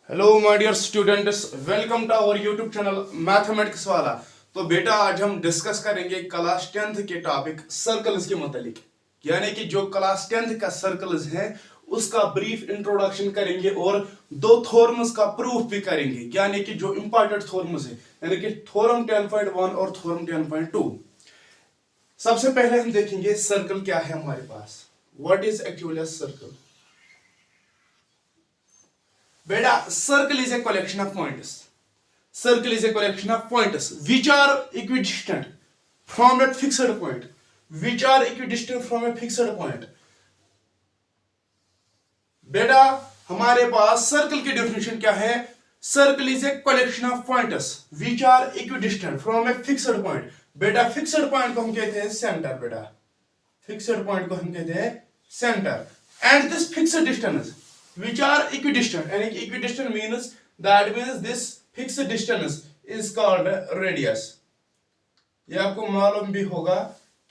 Hello my dear students, welcome to our YouTube channel mathematics वाला। तो बेटा आज हम डिस्कस करेंगे क्लास 10th के टॉपिक सर्कल्स के मुतालिक, यानी कि जो क्लास 10th का सर्कल्स है उसका ब्रीफ इंट्रोडक्शन करेंगे और दो थ्योरम्स का प्रूफ भी करेंगे, यानी कि जो इंपॉर्टेंट थ्योरम्स है, यानी कि थ्योरम 10.1 और थ्योरम 10.2। सबसे पहले हम देखेंगे सर्कल क्या है हमारे पास। What is actually a circle? Beta, circle is a collection of points. Circle is a collection of points which are equidistant from a fixed point. Which are equidistant from a fixed point. बेटा हमारे पास circle की definition क्या है? Circle is a collection of points which are equidistant from a fixed point. बेटा fixed point को हम कहते हैं सेंटर। बेटा फिक्स्ड पॉइंट को हम कहते हैं centre. And this fixed distance which are equidistant, and equidistant means this fixed distance is called radius. ये आपको मालूम भी होगा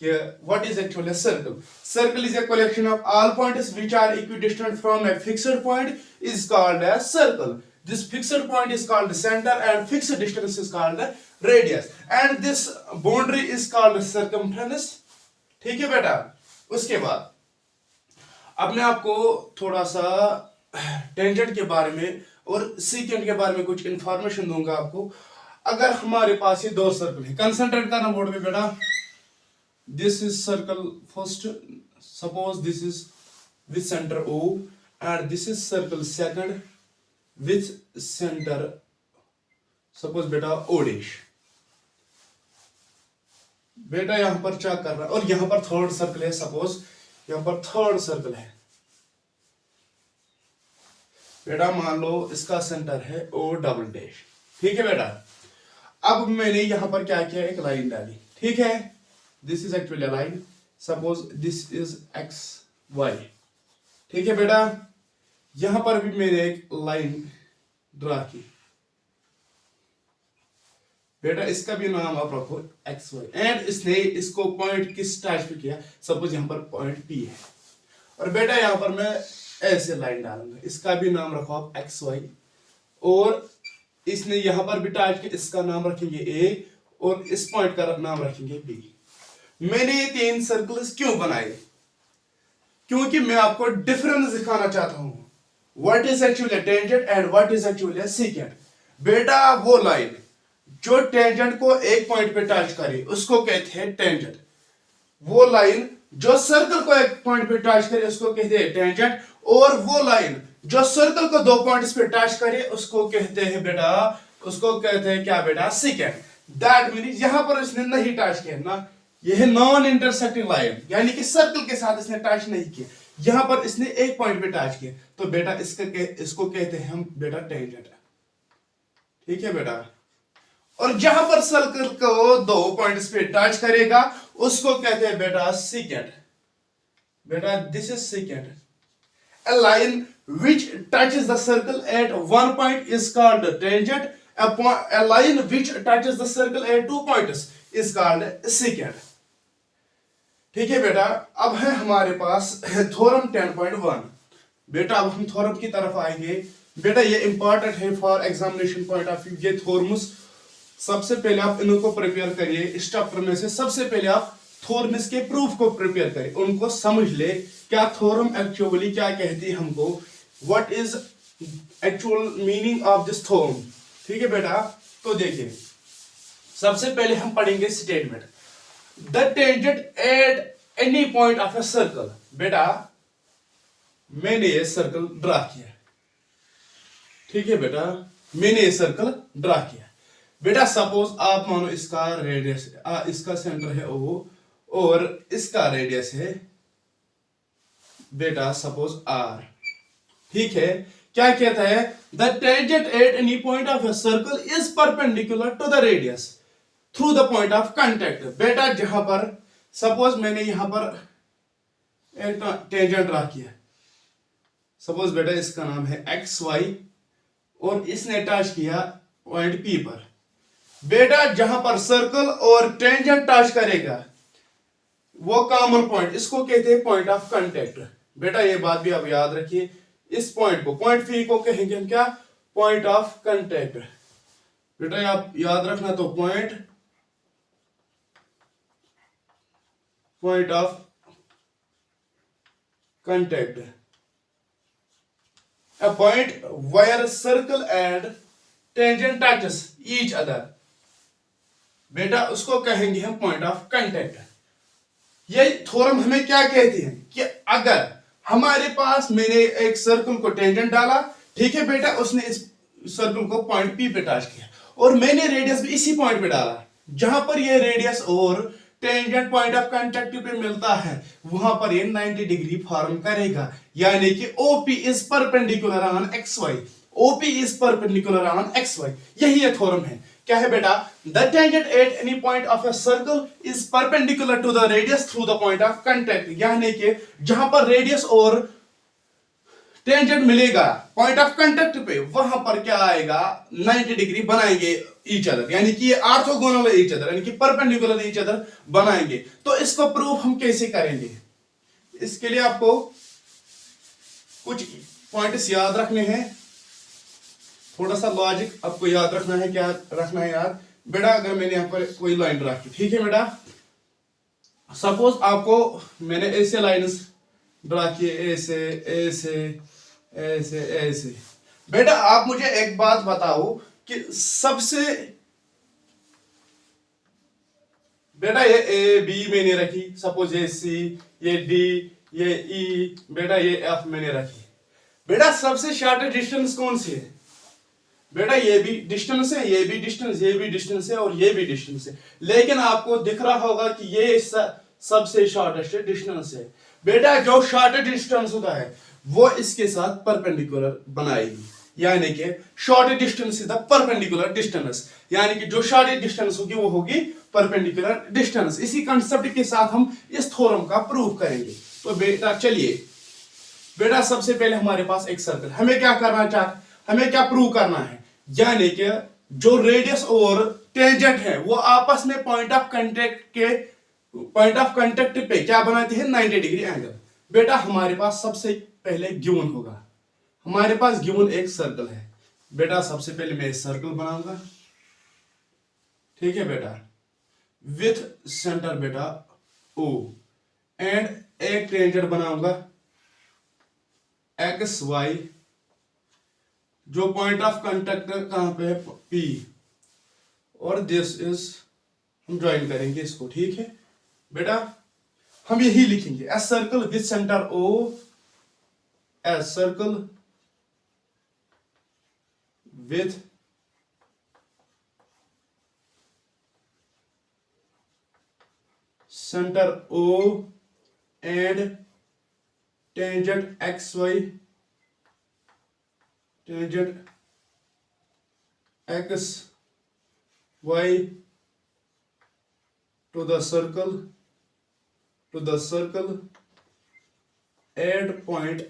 कि what is actually a circle. Circle is a collection of all points which are equidistant from a fixed point is called a circle. This fixed point is called the center and fixed distance is called the radius, and this boundary is called circumference. ठीक है बेटा। उसके बाद अब मैं आपको थोड़ा सा टेंजेंट के बारे में और सीकेंट के बारे में कुछ इंफॉर्मेशन दूंगा आपको। अगर हमारे पास ये दो सर्कल है, कंसंट्रेट करना बोर्ड में बेटा। This is circle first, suppose this is with centre O and this is circle second with centre suppose बेटा O डैश। बेटा यहां पर चेक कर रहा है और यहां पर थर्ड सर्कल है, सपोज यहां पर थर्ड सर्कल है। बेटा मान लो इसका सेंटर है O डबल डैश। ठीक है बेटा। अब मैंने यहां पर क्या किया, एक लाइन डाली। ठीक है, this is actually line, suppose this is X Y. ठीक है बेटा। यहां पर भी मैंने एक लाइन ड्रा की। बेटा इसका भी नाम आप रखो एक्स वाई, एंड इसने इसको पॉइंट किस टाइप पे किया, सपोज यहां पर पॉइंट P है। और बेटा यहां पर मैं ऐसे लाइन डालूंगा, इसका भी नाम रखो आप एक्स वाई, और इसने यहां पर भी टाइप किया, इसका नाम रखेंगे A और इस पॉइंट का नाम रखेंगे B। मैंने ये तीन सर्कल्स क्यों बनाए? क्योंकि मैं आपको डिफरेंस दिखाना चाहता हूं, what is actually tangent and what is actually secant. बेटा वो लाइन जो टेंजेंट को एक पॉइंट पे टच करे उसको कहते हैं टेंजेंट। वो लाइन जो सर्कल को एक पॉइंट पे टच करे उसको कहते हैं टेंजेंट, और वो लाइन जो सर्कल को दो पॉइंट्स पे टच करे उसको कहते हैं बेटा, उसको कहते हैं क्या बेटा, सेकेंट। दैट मींस यहां पर इसने नहीं टच किया ना, यह नॉन इंटरसेक्टिंग लाइन, यानी कि सर्कल के साथ इसने टच नहीं किया, यहां पर इसने एक पॉइंट पे टच किया, तो बेटा इसको कहते हैं हम बेटा टेंजेंट। ठीक है बेटा। और जहां पर सर्कल को दो पॉइंट्स पे टच करेगा उसको कहते हैं बेटा सेकेंट। बेटा this is secant. A line which touches the circle at one point is called tangent. A line which touches the circle at two points is called secant. ठीक है बेटा। अब है हमारे पास थ्योरम 10.1। बेटा अब हम थ्योरम की तरफ आएंगे। बेटा ये इंपॉर्टेंट है for examination point of view. ये थ्योरम्स सबसे पहले आप इनको प्रिपेयर करिए। इस चैप्टर में से सबसे पहले आप थ्योरम्स के प्रूफ को प्रिपेयर करें, उनको समझ ले क्या थ्योरम एक्चुअली क्या कहती है हमको, what is actual meaning of this theorem. ठीक है बेटा। तो देखिए सबसे पहले हम पढ़ेंगे statement, the tangent at any point of a circle. बेटा मैंने ये सर्कल ड्रा किया। ठीक है बेटा, मैंने ये सर्कल ड्रा किया। बेटा सपोज आप मानो इसका रेडियस, इसका सेंटर है O और इसका रेडियस है बेटा सपोज R। ठीक है। क्या कहता है, the tangent at any point of a circle is perpendicular to the radius through the point of contact. बेटा जहां पर सपोज मैंने यहां पर एक टेंजेंट ड्रा किया, सपोज बेटा इसका नाम है एक्स वाई और इसने टच किया पॉइंट P पर। बेटा जहां पर सर्कल और टेंजेंट टच करेगा वो कॉमन पॉइंट, इसको कहते हैं पॉइंट ऑफ कांटेक्ट। बेटा ये बात भी आप याद रखिए, इस पॉइंट को, पॉइंट P को कहेंगे हम क्या, पॉइंट ऑफ कांटेक्ट। बेटा आप याद रखना, तो point of contact, a point where circle and tangent touches each other, बेटा उसको कहेंगे हम पॉइंट ऑफ कांटेक्ट। ये थ्योरम हमें क्या कहती है कि अगर हमारे पास मैंने एक सर्कल को टेंजेंट डाला, ठीक है बेटा, उसने इस सर्कल को पॉइंट पी पे टच किया, और मैंने रेडियस भी इसी पॉइंट पे डाला, जहां पर ये रेडियस और टेंजेंट पॉइंट ऑफ कांटेक्ट पे मिलता है, वहां पर ये 90 डिग्री फॉर्म करेगा, यानी कि OP is perpendicular on XY, OP is perpendicular on XY। यही ये थ्योरम है। क्या है बेटा? The tangent at any point of a circle is perpendicular to the radius through the point of contact, यानी कि जहां पर रेडियस और टेंजेंट मिलेगा पॉइंट ऑफ कांटेक्ट पे, वहां पर क्या आएगा, 90 डिग्री बनाएंगे ईच अदर, यानी कि ये ऑर्थोगोनल ईच अदर, यानी कि परपेंडिकुलर ईच अदर बनाएंगे। तो इसको प्रूफ हम कैसे करेंगे? इसके लिए आपको कुछ पॉइंट्स याद रखने हैं, थोड़ा सा लॉजिक आपको याद रखना है। क्या रखना है याद? बेटा अगर मैंने यहाँ पर कोई लाइन रखी, ठीक है बेटा, सपोज आपको मैंने ऐसे लाइन्स ड्रा किए, ऐसे ऐसे ऐसे ऐसे। बेटा आप मुझे एक बात बताओ कि सबसे, बेटा ये ए बी मैंने रखी, सपोज ये सी, ये डी, ये ई, बेटा ये एफ मैंने रखी। बेटा सबसे शॉर्ट डिस्टेंस कौन सी है? बेटा ये भी डिस्टेंस है, ये भी डिस्टेंस, ये भी डिस्टेंस है, और ये भी डिस्टेंस है, लेकिन आपको दिख रहा होगा कि ये सबसे शॉर्टेस्ट डिस्टेंस है। बेटा जो शॉर्ट डिस्टेंस होता है वो इसके साथ परपेंडिकुलर बनाएगी, यानी कि short distance is the perpendicular distance, यानी कि जो शॉर्ट डिस्टेंस होगी वो होगी परपेंडिकुलर डिस्टेंस। इसी कंसेप्ट के साथ हम इस थ्योरम का प्रूव करेंगे। तो बेटा चलिए, बेटा सबसे पहले हमारे पास एक सर्कल, हमें क्या करना चाहते, हमें क्या प्रूव करना है, यानी कि जो रेडियस और टेंजेंट है वो आपस में पॉइंट ऑफ कांटेक्ट पे क्या बनाते हैं, 90 डिग्री एंगल। बेटा हमारे पास सबसे पहले गिवन होगा, हमारे पास गिवन एक सर्कल है। बेटा सबसे पहले मैं सर्कल बनाऊंगा, ठीक है बेटा, विथ सेंटर बेटा O, एंड एक टेंजेंट बनाऊंगा XY, जो पॉइंट ऑफ कांटेक्ट कहां पे है, P, और दिस इज, हम ज्वाइन करेंगे इसको, ठीक है बेटा। हम यही लिखेंगे, a circle with centre O, a circle with centre O and tangent XY, tangent XY to the circle at point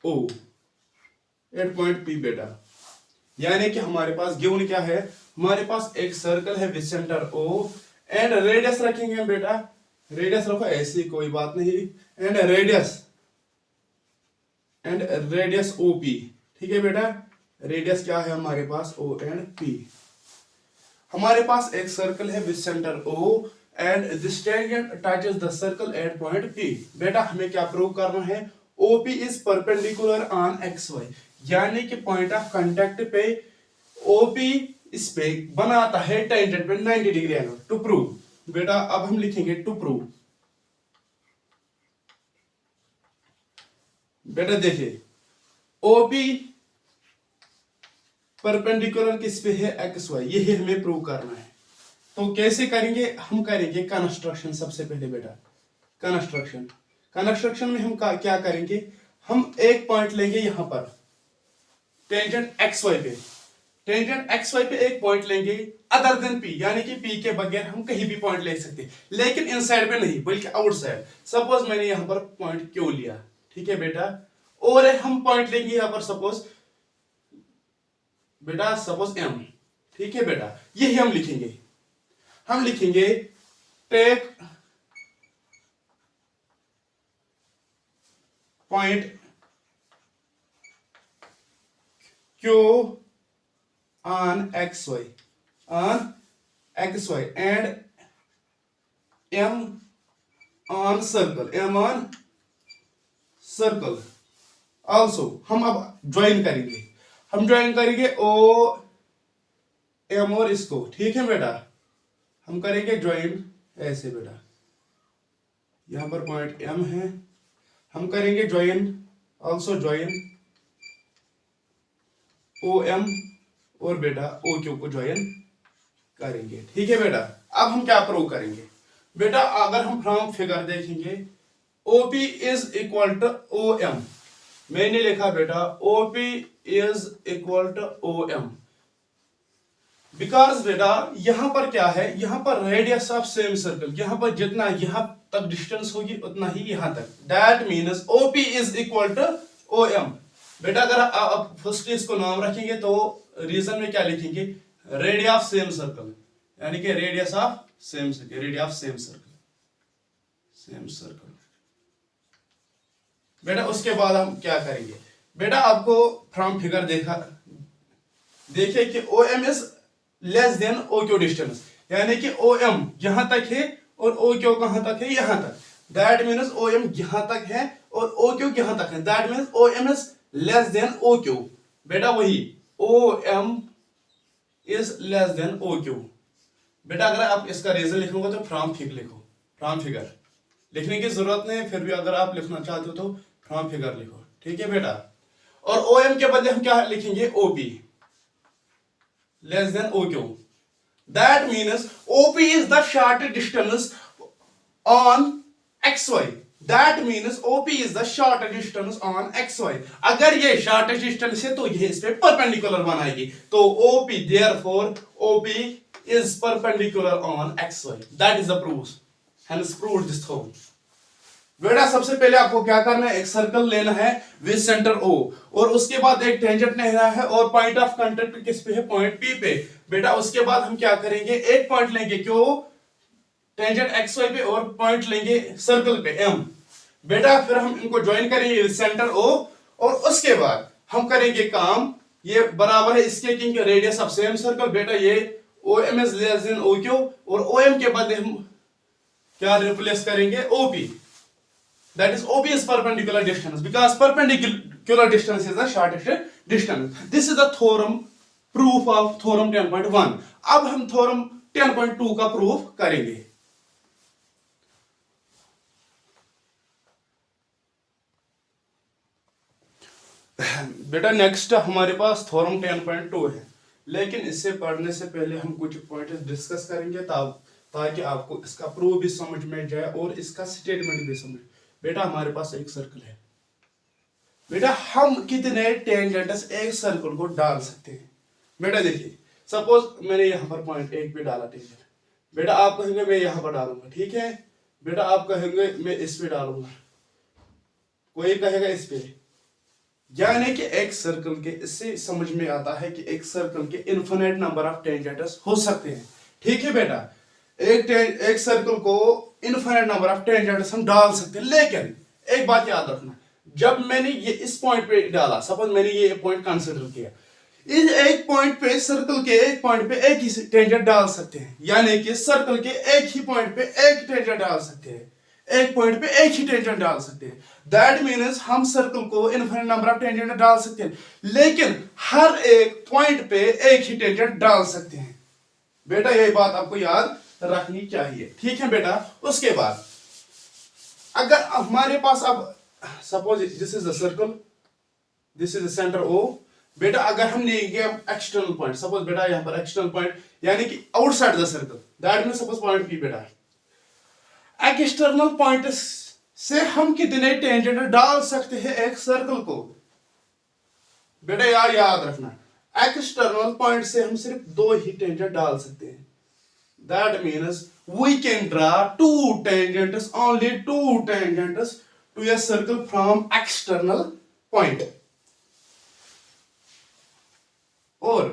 O, at point P बेटा। यानी कि हमारे पास गिवन क्या है, हमारे पास एक सर्कल है with centre O and radius रखेंगे हम बेटा, रेडियस रखो ऐसी कोई बात नहीं, एंड रेडियस OP, ठीक है बेटा। रेडियस क्या है हमारे पास, O एंड P। हमारे पास एक सर्कल है with centre O and this tangent touches the circle eight point P। बेटा हमें क्या प्रूव करना है, OP is perpendicular on XY, यानी कि पॉइंट ऑफ कांटेक्ट पे OP इस पे बनाता है टेंजेंट पे 90 डिग्री एंगल। टू प्रूव बेटा अब हम लिखेंगे टू प्रूव। बेटा देखिए OP परपेंडिकुलर किस पे है, XY, यही हमें प्रूव करना है। तो कैसे करेंगे, हम करेंगे कंस्ट्रक्शन। सबसे पहले बेटा कंस्ट्रक्शन में हम क्या करेंगे, हम एक पॉइंट लेंगे यहां पर टेंजेंट XY पे एक पॉइंट लेंगे अदर देन P, यानी कि P के बगैर हम कहीं भी पॉइंट ले सकते, लेकिन इनसाइड पे नहीं बल्कि आउटसाइड। सपोज मैंने यहां पर पॉइंट Q लिया, ठीक है बेटा, और हम पॉइंट लेंगे यहां पर सपोज M, ठीक है बेटा। यही हम लिखेंगे take point Q on XY and M on circle also हम अब ज्वाइन करेंगे O M और इसको, ठीक है बेटा, हम करेंगे ज्वाइन ऐसे बेटा, यहां पर पॉइंट M है, हम करेंगे ज्वाइन ऑल्सो ज्वाइन OM और बेटा OQ को ज्वाइन करेंगे, ठीक है बेटा। अब हम क्या प्रूव करेंगे बेटा, अगर हम फ्रॉम फिगर देखेंगे OP is equal to OM, मैंने लिखा बेटा OP is equal to OM because बेटा यहां पर क्या है, यहां पर रेडियस ऑफ सेम सर्कल, यहां पर जितना यहां तक डिस्टेंस होगी उतना ही यहां तक, that means OP is equal to OM। बेटा अगर आप फर्स्ट इसको नाम रखेंगे तो रीजन में क्या लिखेंगे, रेडियस ऑफ सेम सर्कल, यानी कि रेडियस ऑफ सेम सर्कल। बेटा उसके बाद हम क्या करेंगे बेटा, आपको फ्रॉम फिगर देखिए कि OM is less than OQ distance, यानी कि OM यहां तक है और OQ कहां तक है, यहां तक, दैट मीन्स OM यहां तक है और OQ यहां तक है, that means OM is less than OQ। बेटा वही OM is less than OQ। बेटा अगर आप इसका रीजन लिखोगे तो फ्रॉम फिगर लिखने की जरूरत नहीं, फिर भी अगर आप लिखना चाहते हो तो फ्रॉम फिगर लिखो, ठीक है बेटा। और OM के बदले हम क्या लिखेंगे, OP less than OQ, that means OP is the shortest distance on XY, that means OP is the shortest distance on XY। अगर ये शॉर्टेस्ट डिस्टेंस है तो ये इस पे परपेंडिकुलर बनाएगी, तो OP therefore OP is perpendicular on XY, that is the proof, hence proved this theorem। बेटा सबसे पहले आपको क्या करना है, एक सर्कल लेना है विद सेंटर O और उसके बाद एक टेंजेंट लेना है और पॉइंट ऑफ कांटेक्ट किस पे है, पॉइंट P पे। बेटा उसके बाद हम क्या करेंगे, एक पॉइंट लेंगे क्यों, टेंजेंट XY पे और पॉइंट लेंगे सर्कल पे M। बेटा फिर हम इनको ज्वाइन करेंगे विद सेंटर O और उसके बाद हम करेंगे काम, ये बराबर है इसके king radius of same circle. बेटा ये OM is less than OQ और OM के बदले हम क्या रिप्लेस करेंगे, OP, that is OP is perpendicular distance because perpendicular distance is the shortest distance। This is the theorem proof of theorem 10.1। अब हम theorem 10.2 का प्रूफ करेंगे। बेटा नेक्स्ट हमारे पास थ्योरम 10.2 है, लेकिन इससे पढ़ने से पहले हम कुछ पॉइंट्स डिस्कस करेंगे ताकि आपको इसका प्रूफ भी समझ में जाए और इसका स्टेटमेंट भी समझ। बेटा हमारे पास एक सर्कल है, बेटा हम कितने टेंजेंट्स एक सर्कल को डाल सकते हैं। बेटा देखिए सपोज मैंने यहाँ पर पॉइंट 1 पे डाला टेंजेंट, बेटा आप कहेंगे मैं यहाँ पर डालूंगा, ठीक है, बेटा आप कहेंगे मैं इस पे डालूंगा, कोई कहेगा इस पे, यानी कि एक सर्कल के, इससे समझ में आता है कि एक सर्कल के इनफिनिट नंबर ऑफ टेंजेंट्स हो सकते हैं, ठीक है बेटा। एक सर्कल को इनफिनिट नंबर ऑफ टेंजेंट्स हम डाल सकते हैं, लेकिन एक बात याद रखना, जब मैंने ये इस पॉइंट पे डाला, सपोज मैंने ये पॉइंट कंसीडर किया, इस एक पॉइंट पे सर्कल के एक पॉइंट पे एक ही टेंजेंट डाल सकते हैं, यानी कि सर्कल के एक ही पॉइंट पे एक टेंजेंट डाल सकते हैं, एक पॉइंट पे एक ही टेंजेंट डाल सकते हैं, दैट मीन्स हम सर्कल को इनफिनिट नंबर ऑफ टेंजेंट डाल सकते हैं, लेकिन हर एक पॉइंट पे एक ही टेंजेंट डाल सकते हैं। बेटा यही बात आपको याद रखनी चाहिए, ठीक है बेटा। उसके बाद अगर हमारे पास अब suppose this is the circle, this is the centre O, बेटा अगर हम लेंगे एक्सटर्नल पॉइंट, सपोज बेटा यहां पर एक्सटर्नल पॉइंट यानी कि outside the circle, that means suppose point P। बेटा एक्सटर्नल पॉइंट से हम कितने टेंजेंट डाल सकते हैं एक सर्कल को, बेटा यार याद रखना, एक्सटर्नल पॉइंट से हम सिर्फ 2 ही टेंजेंट डाल सकते हैं, that means we can draw 2 tangents, only 2 tangents to a circle from external point. और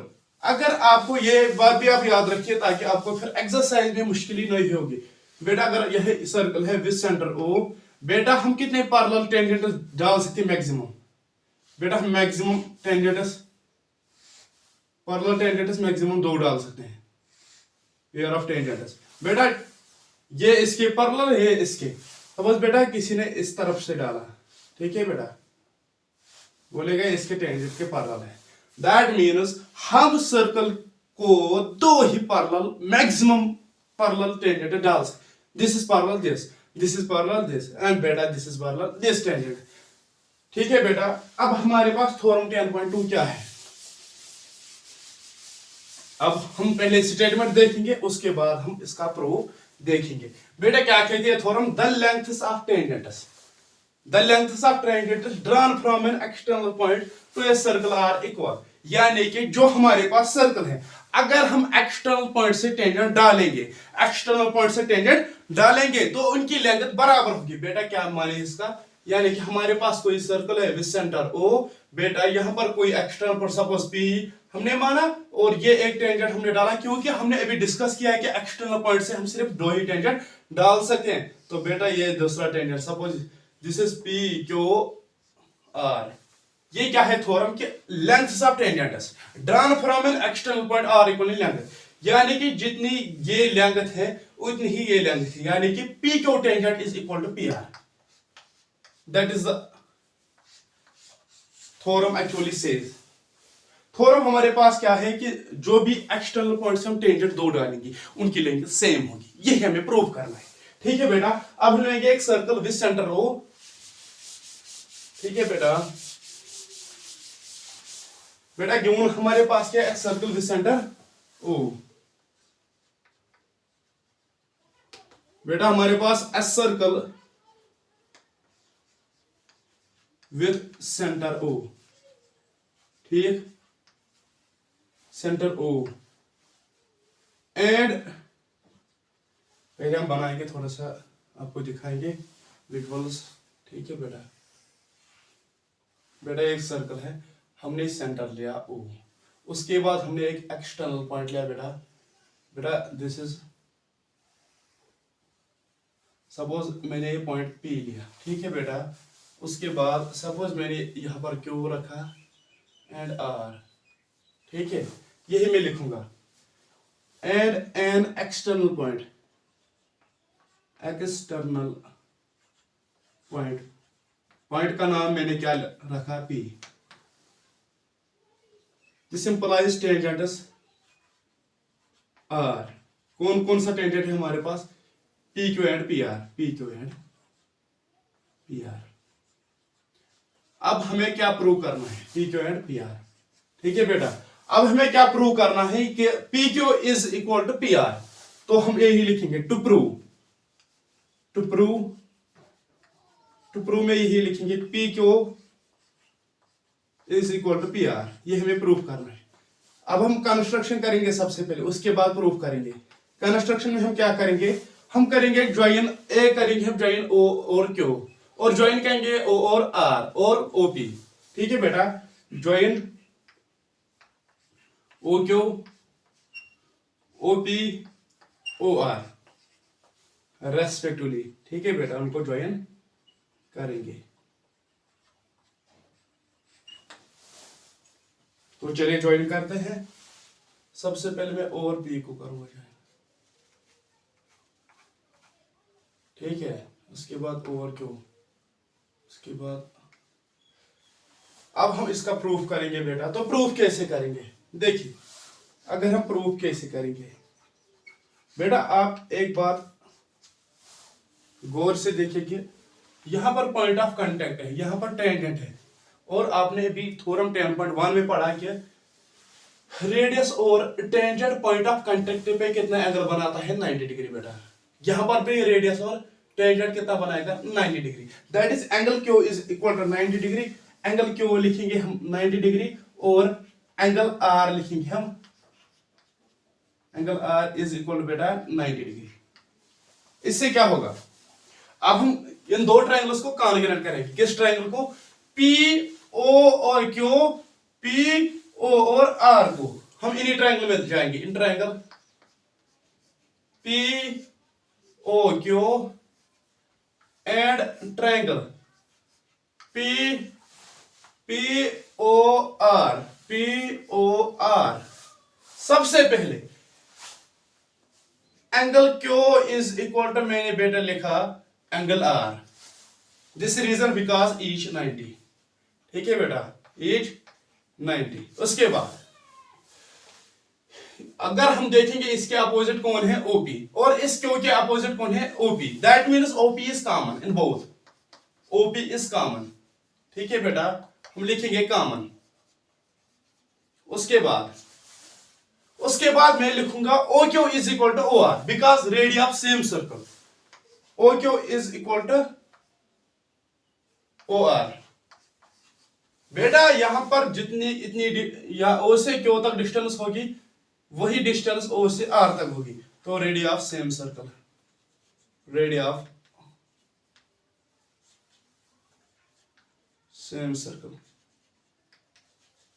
अगर आपको ये बात भी आप याद रखिए ताकि आपको फिर एक्सरसाइज में मुश्किल नहीं होगी। बेटा अगर यह सर्कल है विद सेंटर O, बेटा हम कितने पैरेलल टेंजेंट्स डाल सकते हैं मैक्सिमम, बेटा हम maximum tangents parallel tangents maximum 2 डाल सकते हैं, पेयर ऑफ टेंजेंट्स। बेटा ये इसके पैरेलल, ये इसके, सपोज बेटा किसी ने इस तरफ से डाला, ठीक है बेटा, बोलेगा इसके टेंजेंट के पैरेलल है, दैट मीन्स हम सर्कल को 2 ही पैरेलल मैक्सिमम पैरेलल टेंजेंट डाल सकते। This is parallel this, this is parallel this, and बेटा this is parallel this tangent. ठीक है बेटा, अब हमारे पास थ्योरम 10.2 क्या है? अब हम पहले स्टेटमेंट देखेंगे, उसके बाद हम इसका प्रूफ देखेंगे। बेटा क्या कहती है theorem? The lengths of tangents, the lengths of tangents drawn from an external point to a circle are equal. यानी कि जो हमारे पास सर्कल है, अगर हम एक्सटर्नल पॉइंट से टेंजेंट डालेंगे, एक्सटर्नल पॉइंट से टेंजेंट डालेंगे तो उनकी लेंथ बराबर होगी। बेटा क्या माने इसका? यानी कि हमारे पास कोई सर्कल है विद सेंटर O, बेटा यहां पर कोई एक्सटर्नल पॉइंट सपोज P हमने माना, और ये एक टेंजेंट हमने डाला, क्योंकि हमने अभी डिस्कस किया है कि एक्सटर्नल पॉइंट से हम सिर्फ 2 ही टेंजेंट डाल सकते हैं। तो बेटा ये दूसरा tangent, suppose this is PQR, ये क्या है थ्योरम के lengths of tangents drawn from an external point are equal length, यानी कि जितनी ये लेंथ है उतनी ही ये लेंथ है, यानी कि PQ tangent is equal to PR। That is the theorem actually says. Theorem हमारे पास क्या है कि जो भी एक्सटर्नल पॉइंट से हम टेंजेंट 2 डालेंगे उनकी लेंथ सेम होगी, यही हमें प्रूव करना है। ठीक है बेटा, अब हम लेंगे एक सर्कल विद सेंटर O। ठीक है बेटा, बेटा गिवन हमारे पास क्या है? Circle with centre O। बेटा हमारे पास as circle with centre O, ठीक, सेंटर O, एंड पहले हम बनाएंगे, थोड़ा सा आपको दिखाएंगे विजुअल्स। ठीक है बेटा, बेटा एक सर्कल है, हमने सेंटर लिया O, उसके बाद हमने एक एक्सटर्नल पॉइंट लिया बेटा, बेटा दिस इज सपोज मैंने ये पॉइंट P लिया, ठीक है बेटा, उसके बाद सपोज मैंने यहां पर Q रखा एंड R, ठीक है, यही मैं लिखूंगा, and N external point, external point, point का नाम मैंने क्या रखा? P। This implies tangents R। कौन कौन सा टेंजेंट है हमारे पास? PQ and PR, PQ and PR। अब हमें क्या प्रूव करना है? PQ and PR। ठीक है बेटा, अब हमें क्या प्रूव करना है कि PQ is equal to PR, तो हम यही लिखेंगे टू प्रूव, टू प्रूव में यही लिखेंगे PQ is equal to PR, ये हमें प्रूव करना है। अब हम कंस्ट्रक्शन करेंगे सबसे पहले, उसके बाद प्रूव करेंगे। कंस्ट्रक्शन में हम क्या करेंगे? हम करेंगे ज्वाइन A, करेंगे हम ज्वाइन O और Q, और ज्वाइन करेंगे O और R और OP। ठीक है बेटा, join OQ OP OR respectively. ठीक है बेटा, उनको ज्वाइन करेंगे। तो चलिए ज्वाइन करते हैं। सबसे पहले मैं O और P को करूंगा ज्वाइन, ठीक है, उसके बाद O और Q, उसके बाद अब हम इसका प्रूफ करेंगे बेटा। तो प्रूफ कैसे करेंगे? देखिए, अगर हम प्रूफ कैसे करेंगे बेटा, आप एक बात गौर से देखिए, यहां पर पॉइंट ऑफ कांटेक्ट है, यहां पर टेंजेंट है, और आपने भी थ्योरम 10.1 में पढ़ा कि रेडियस और टेंजेंट पॉइंट ऑफ कांटेक्ट पे कितना एंगल बनाता है? 90 डिग्री बेटा। यहां पर भी रेडियस और टेंजेंट कितना बनाएगा? 90 degree. That is angle Q is equal to 90 degree. Angle Q लिखेंगे हम 90 डिग्री, और एंगल R लिखेंगे हम, angle R is equal to बेटा 90 डिग्री। इससे क्या होगा? अब हम इन दो ट्रायंगल्स को कॉन्ग्रुएंट करेंगे। किस ट्रायंगल को? PO और Q, PO और R को हम इन्हीं ट्रायंगल में जाएंगे। In triangle POQ and triangle POR उससे पहले angle Q is equal to, मैंने बेटा लिखा angle R, this reason because each 90, ठीक है बेटा, ईच 90। उसके बाद अगर हम देखेंगे इसके अपोजिट कौन है, ओपी, और इस क्यू के अपोजिट कौन है, OP, that means OP is common in both, OP is common, ठीक है बेटा, हम लिखेंगे कॉमन। उसके बाद मैं लिखूंगा O Q is equal to O R, because radius of same circle, O Q is equal to O R. बेटा यहां पर जितनी इतनी या ओ से क्यू तक डिस्टेंस होगी वही डिस्टेंस ओ से आर तक होगी, तो radius of same circle, radius of same circle,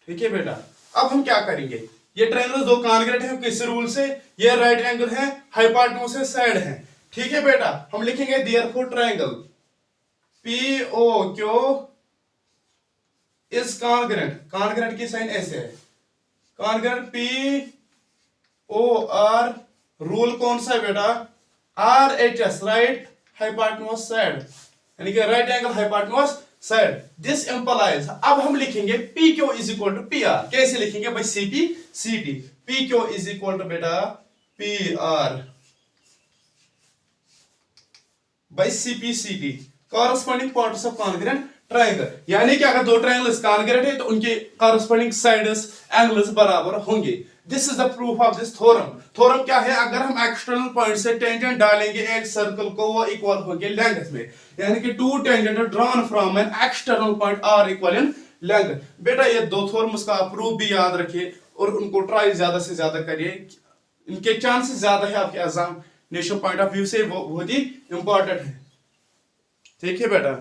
ठीक है बेटा। अब हम क्या करेंगे, ये ट्रायंगल दो कॉन्ग्रेट है किस रूल से, ये राइट एंगल है, हाइपोटेन्यूज से साइड है, ठीक है बेटा। हम लिखेंगे therefore triangle P O Q is congruent, congruent की साइन ऐसे है, congruent P O R, rule कौन सा है बेटा, R H S, right hypotenuse side, यानी कि right angle hypotenuse side, this implies. अब हम लिखेंगे P Q is equal to P R, कैसे लिखेंगे भाई, C P C T, P Q is equal to बेटा P R by C P C T, corresponding parts of congruent triangle, यानी कि अगर दो ट्रायंगल्स कॉन्ग्रेंट है तो उनके कॉरस्पॉन्डिंग साइड्स एंगल्स बराबर होंगे। This is the proof of this theorem. Theorem क्या है, अगर हम एक्सटर्नल पॉइंट से टेंजेंट डालेंगे एक सर्कल को, वो इक्वल होंगे लेंथ में, यानी कि two tangent drawn from an external point are equal in length. बेटा ये दो थ्योरम्स का प्रूफ भी याद रखिए और उनको ट्राई ज्यादा से ज्यादा करिए, इनके चांसेस ज्यादा है आपके एग्जामिनेशन पॉइंट ऑफ व्यू से वो बहुत ही इंपॉर्टेंट है, ठीक है बेटा।